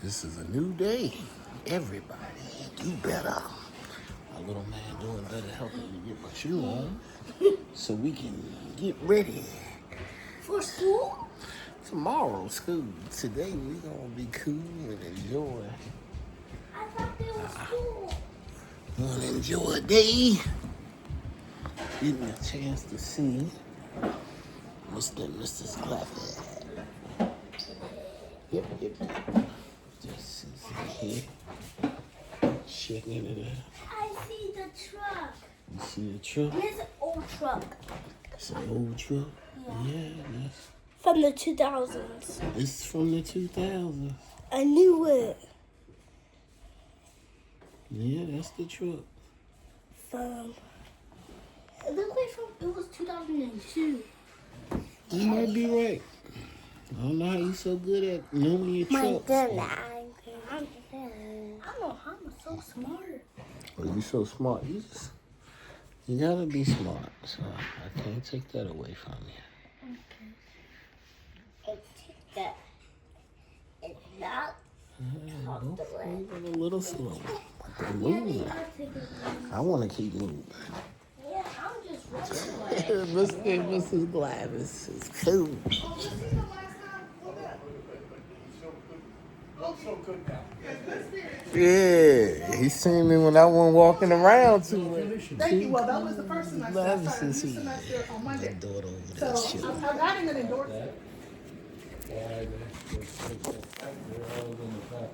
This is a new day. Everybody, do better. My little man doing better, helping me get my shoe on so we can get ready. For school? Tomorrow, school. Today, we gonna be cool and enjoy. I thought there was school. Gonna enjoy a day. Getting a chance to see Mr. and Mrs. Clafford. Yep. Just sitting here, checking it out. I see the truck. You see the truck? It's an old truck. It's an old truck? Yeah, From the 2000s. it's from the 2000s. I knew it. Yeah, that's the truck. It looked like it was 2002. You might be right. I don't know how you so good at knowing your trucks. I don't know how I'm so smart. Well, you so smart. You gotta be smart. So I can't take that away from you. Okay. I take that. It's not off the way. Moving a little slow. But they're moving. I want to keep moving. Yeah, I'm just running away. Mrs. Glavis is cool. Yeah, he seen me when I wasn't walking around too much. Thank you. Well, that was the first semester. I started a new Glavis semester on Monday. that daughter over there, So shit. I got him an endorsement.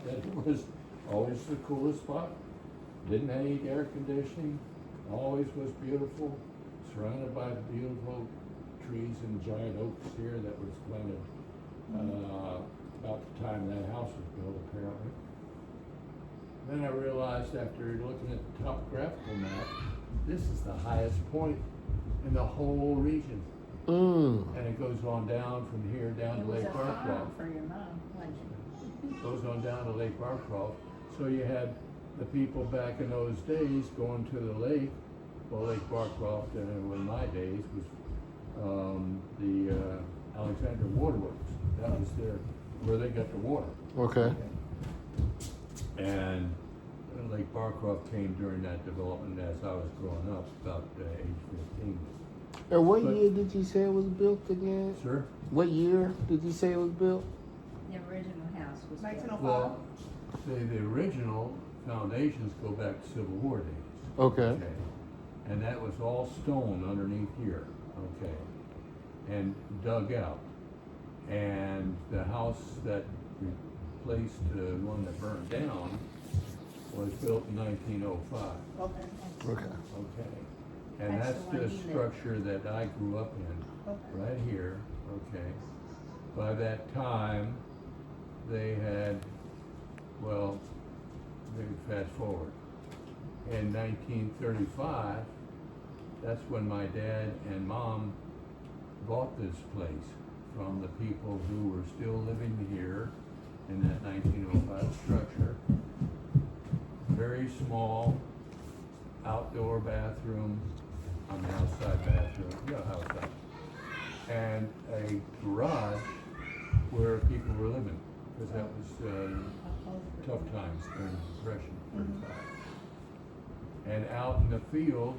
It was always the coolest spot. Didn't need air conditioning. Always was beautiful. Surrounded by beautiful trees and giant oaks here that was planted about the time that house was built, apparently. Then I realized after looking at the topographical map, this is the highest point in the whole region. And it goes on down from here down to Lake Barcroft. For your mom, wasn't it? Goes on down to Lake Barcroft. So you had the people back in those days going to the lake. Well, Lake Barcroft, in my days, was the Alexander Waterworks. That was where they got the water. Okay. And Lake Barcroft came during that development as I was growing up, about age 15. And what But- year did you say it was built again? Sir? What year did you say it was built? The original house was built. 1905. Well, the original foundations go back to Civil War days. Okay. And that was all stone underneath here, okay, and dug out. And the house that replaced the one that burned down was built in 1905, Okay. Okay. okay? And That's that's the one the he lived. structure that I grew up in, right here, okay? By that time, they had, well, maybe fast forward. In 1935, that's when my dad and mom bought this place from the people who were still living here in that 1905 structure. Very small outdoor bathroom, outside bathroom, outside. And a garage where people were living, because that was tough times during the Depression, 35. And out in the field,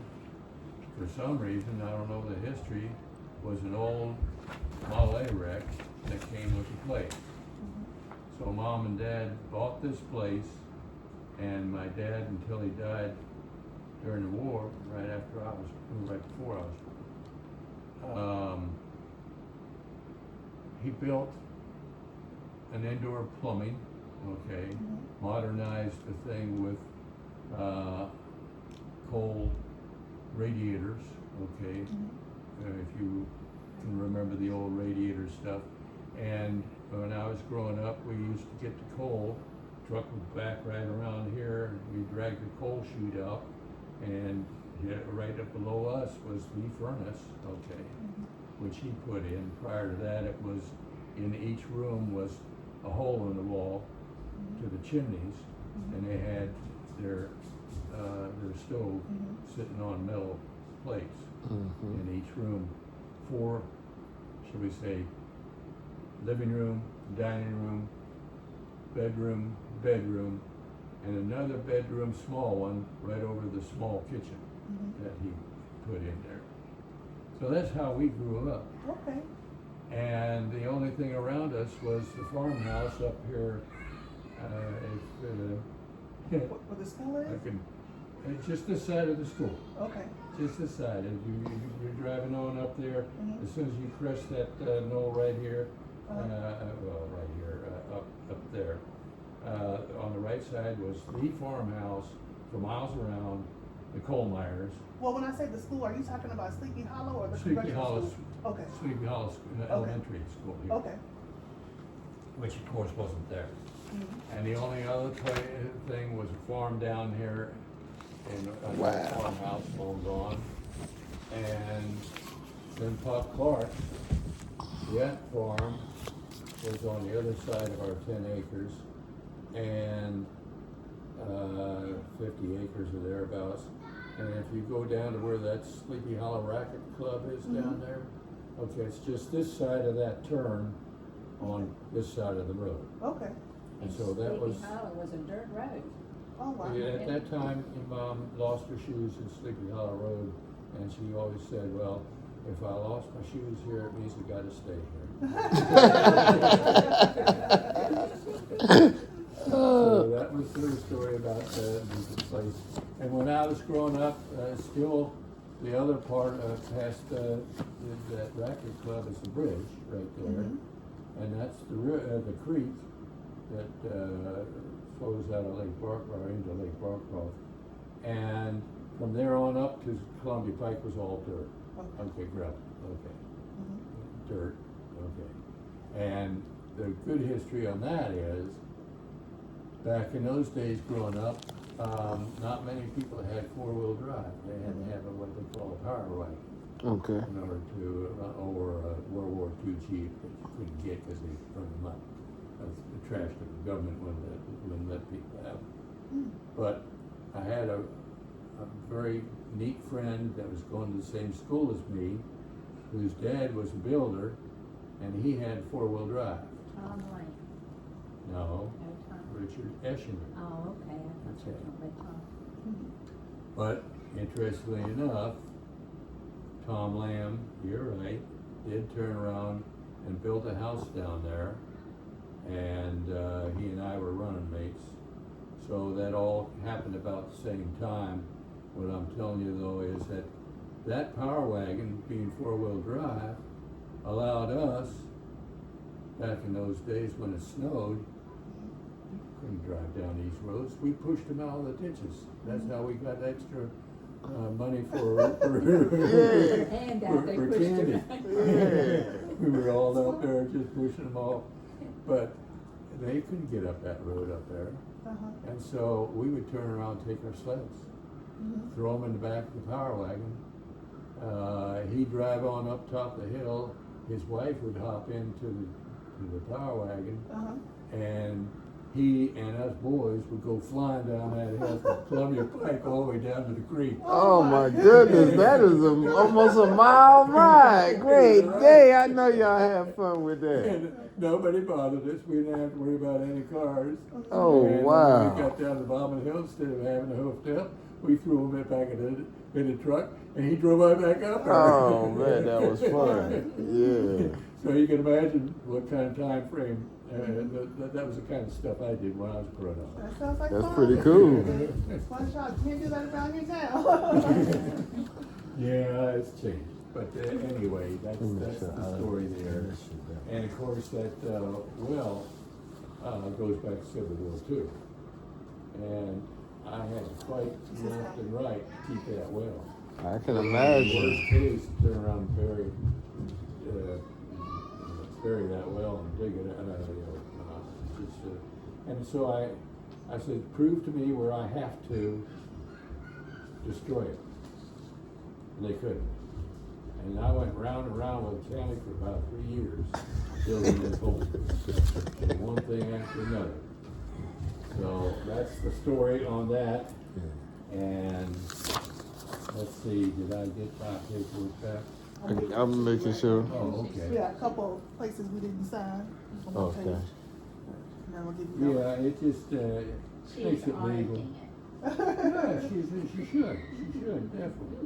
for some reason, I don't know the history, was an old Model A wreck that came with the place. So Mom and Dad bought this place, and my dad, until he died during the war, right before I was born, he built an indoor plumbing, okay, modernized the thing with coal radiators, okay, if you can remember the old radiator stuff. And when I was growing up, we used to get the coal, truck would back right around here, and we dragged the coal chute out, and right up below us was the furnace, okay, which he put in. Prior to that, it was in each room was a hole in the wall to the chimneys, and they had their stove sitting on metal plates in each room. 4, shall we say, living room, dining room, bedroom, and another bedroom, small one, right over the small kitchen that he put in there. So that's how we grew up. Okay. And the only thing around us was the farmhouse up here. Where the school is? It's just this side of the school. Okay. Just this side. As you're driving on up there, as soon as you crest that knoll right here, right here, up there, on the right side was the farmhouse for miles around, the coal miners. Well, when I say the school, are you talking about Sleepy Hollow or the Sleepy conventional Hollow, school? Okay. Sleepy Hollow Elementary School here, Okay. which of course wasn't there. And the only other thing was a farm down here, and a farmhouse long gone. And then Pop Clark, that farm was on the other side of our 10 acres, and 50 acres or thereabouts. And if you go down to where that Sleepy Hollow Racket Club is down there, okay, it's just this side of that turn on this side of the road. Okay. And so that was, Sleepy Hollow was a dirt road. Oh, wow. at that time, your mom lost her shoes in Sleepy Hollow Road, and she always said, well, if I lost my shoes here, it means I gotta stay here. So that was her story about the place. And when I was growing up, still the other part past that racket club is the bridge right there, and that's the creek that flows out of Lake Barcroft into Lake Barcroft, and from there on up to Columbia Pike was all dirt. Okay, gravel. Okay, dirt. Okay, and the good history on that is, back in those days growing up, not many people had four-wheel drive. They had to have what they call a power wagon. Okay. In order to, or a World War II Jeep that you couldn't get because they burned them up. That's the trash that the government wouldn't let people have. But I had a very neat friend that was going to the same school as me, whose dad was a builder, and he had four-wheel drive. Tom Lane. No, No, Tom. Richard Eschner. Oh, okay, I thought you were talking about Tom. But interestingly enough, Tom Lamb, you're right, did turn around and build a house down there, and he and I were running mates. So that all happened about the same time. What I'm telling you though is that power wagon, being four-wheel drive, allowed us, back in those days when it snowed, couldn't drive down these roads. We pushed them out of the ditches. That's how we got extra money for And out they for pushed candy. it. We were all up there just pushing them off, but they couldn't get up that road up there. And so we would turn around and take our sleds, throw them in the back of the power wagon. He'd drive on up top of the hill. His wife would hop into the power wagon, and he and us boys would go flying down that hill from Columbia Pike all the way down to the creek. Oh my goodness, that is almost a mile ride. Great day. I know y'all have fun with that. And nobody bothered us. We didn't have to worry about any cars. Oh, and wow. When we got down the bottom of the hill, instead of having to hoofed up, we threw him back in the truck, and he drove right back up there. Oh man, that was fun. Yeah. So you can imagine what kind of time frame. That was the kind of stuff I did when I was growing up. That sounds like That's fun. pretty cool. It's fun shot. You can't do that around here now. Yeah, it's changed. But anyway, that's the story there. And of course, that well goes back to Civil War II. And I had to fight left and right to keep that well. I can imagine. Worst case, turn around and bury that well and dig it out. And so I said, prove to me where I have to destroy it. And they couldn't. And I went round and round with the county for about 3 years, building this hole. One thing after another. So that's the story on that. And let's see, did I get my paperwork back? I'm making sure. Oh, okay. Yeah, a couple places we didn't sign. On that Okay. page. Now we'll give you Yeah, it just She's makes it legal. auditing it Yeah, she should, definitely.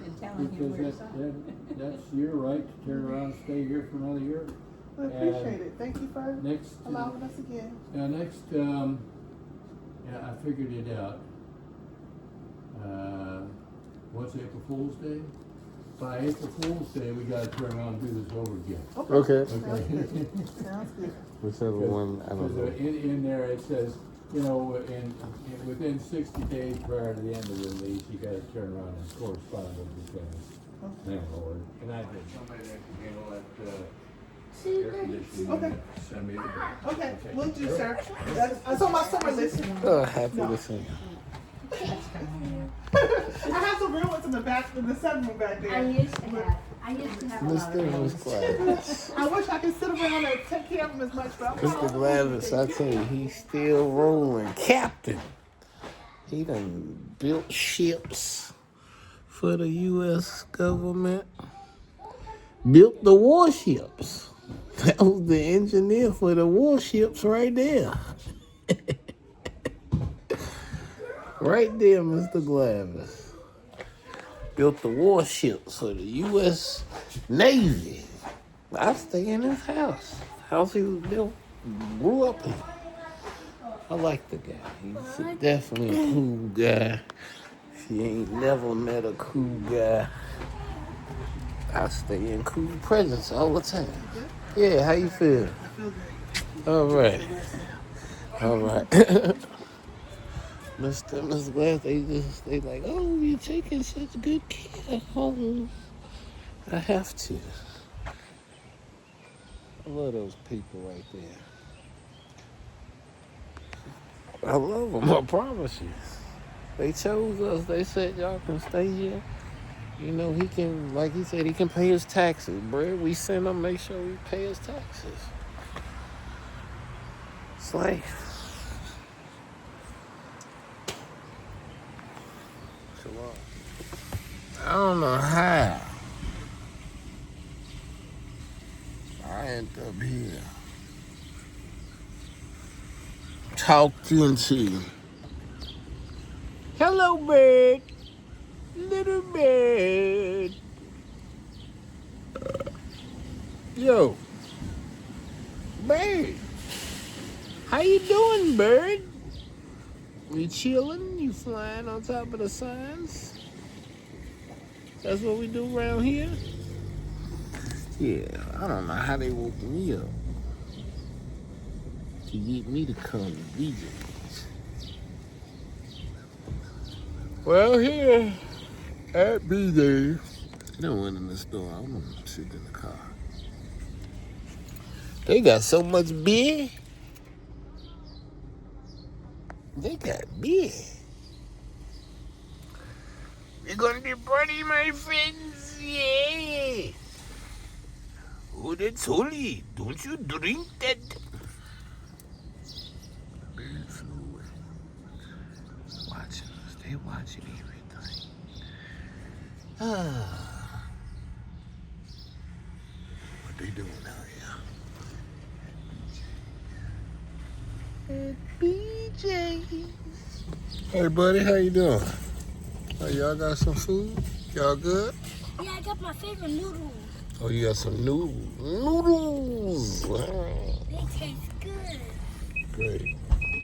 and telling him where to Because sign. that's your right to turn around and stay here for another year. We appreciate it. Thank you for Next, allowing us again. yeah, I figured it out. What's April Fool's Day? By April Fool's Day, we gotta turn around and do this over again. Okay. Okay. Sounds good. Whichever one, I don't know. In there it says, you know, within 60 days prior to the end of the lease, you gotta turn around and correspond with the landlord. And I did. Somebody that can handle that, air conditioning. Okay. Send me the bill. Okay, we'll do, sir. That's on my summer list. Oh, happy to see you. I have some real ones in the back, in the sunroom back there. I used to have a lot of Mr. Miss those. Gladys. I wish I could sit around and take care of them as much, but I'm Mr. Gladys, I tell you, he's still rolling. Captain. He done built ships for the U.S. government. Built the warships. That was the engineer for the warships right there. Right there, Mr. Gladys. Built the warships for the U.S. Navy. I stay in his house. House he was built, grew up in. I like the guy. He's definitely a cool guy. If you ain't never met a cool guy, I stay in cool presence all the time. Yeah, how you feel? All right. All right. Mr. and Miss Glass, they like, oh, you're taking such good care at home. I have to. I love those people right there. I love them, I promise you. They chose us. They said, y'all can stay here. You know, he can, like he said, he can pay his taxes, bro. We send him, make sure we pay his taxes. It's life. I don't know how I end up here talking to hello bird, little bird. Yo, bird, how you doing, bird? You chilling? You flying on top of the signs? That's what we do around here? Yeah, I don't know how they woke me up to get me to come to DJ's. Well, here at BJ's, they don't went in the store. I'm gonna sit in the car. They got so much beer. They got beer. We're gonna be party, my friends, yeah. Oh, that's holy. Don't you drink that. Watching us. They watching everything. What they doing out here? At BJ's. Hey, buddy, how you doing? Oh, y'all got some food? Y'all good? Yeah, I got my favorite noodles. Oh, you got some noodles. Noodles! Wow. They taste good. Great.